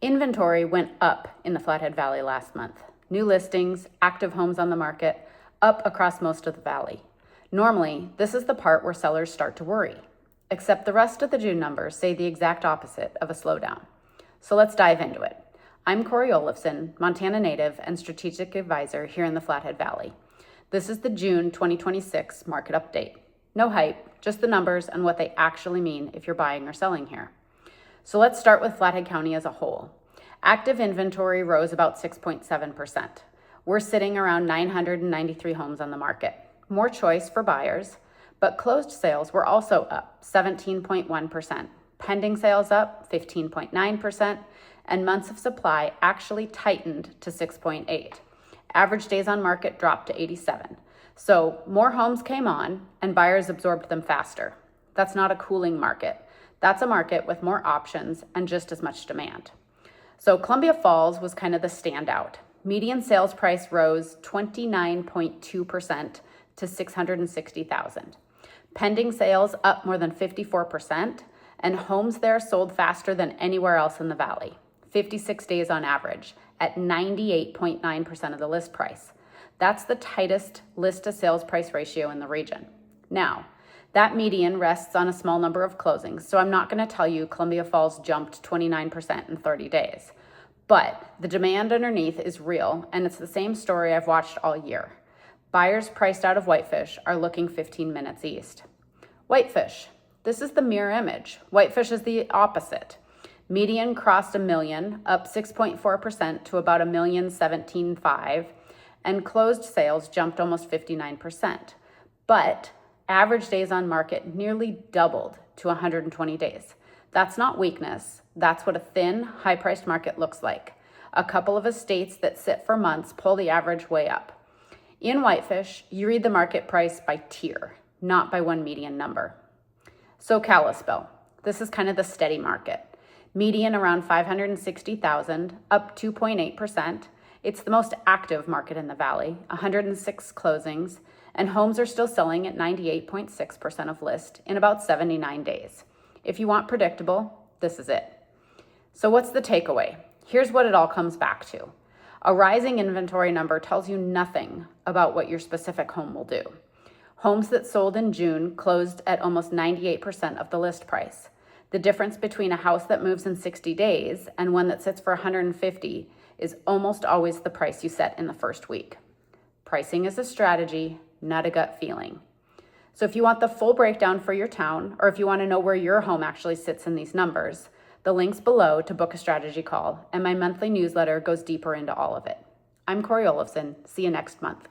Inventory went up in the Flathead Valley last month. New listings, active homes on the market, up across most of the valley. Normally, this is the part where sellers start to worry, except the rest of the June numbers say the exact opposite of a slowdown. So let's dive into it. I'm Corey Olofson, Montana native and strategic advisor here in the Flathead Valley. This is the June 2026 market update. No hype, just the numbers and what they actually mean if you're buying or selling here. So let's start with Flathead County as a whole. Active inventory rose about 6.7%. We're sitting around 993 homes on the market. More choice for buyers, but closed sales were also up 17.1%. Pending sales up 15.9%, and months of supply actually tightened to 6.8. Average days on market dropped to 87. So more homes came on and buyers absorbed them faster. That's not a cooling market. That's a market with more options and just as much demand. So Columbia Falls was kind of the standout. Median sales price rose 29.2% to $660,000. Pending sales up more than 54%, and homes there sold faster than anywhere else in the valley, 56 days on average, at 98.9% of the list price. That's the tightest list to sales price ratio in the region. Now, that median rests on a small number of closings, so I'm not going to tell you Columbia Falls jumped 29% in 30 days. But the demand underneath is real, and it's the same story I've watched all year. Buyers priced out of Whitefish are looking 15 minutes east. Whitefish, this is the mirror image. Whitefish is the opposite. Median crossed $1 million, up 6.4% to about $1,017,500, and closed sales jumped almost 59%. But average days on market nearly doubled to 120 days. That's not weakness. That's what a thin, high-priced market looks like. A couple of estates that sit for months pull the average way up. In Whitefish, you read the market price by tier, not by one median number. So Kalispell, this is kind of the steady market. Median around 560,000, up 2.8%. It's the most active market in the valley, 106 closings, and homes are still selling at 98.6% of list in about 79 days. If you want predictable, this is it. So what's the takeaway? Here's what it all comes back to. A rising inventory number tells you nothing about what your specific home will do. Homes that sold in June closed at almost 98% of the list price. The difference between a house that moves in 60 days and one that sits for 150 is almost always the price you set in the first week. Pricing is a strategy, not a gut feeling. So if you want the full breakdown for your town, or if you want to know where your home actually sits in these numbers, the link's below to book a strategy call, and my monthly newsletter goes deeper into all of it. I'm Corey Olofson. See you next month.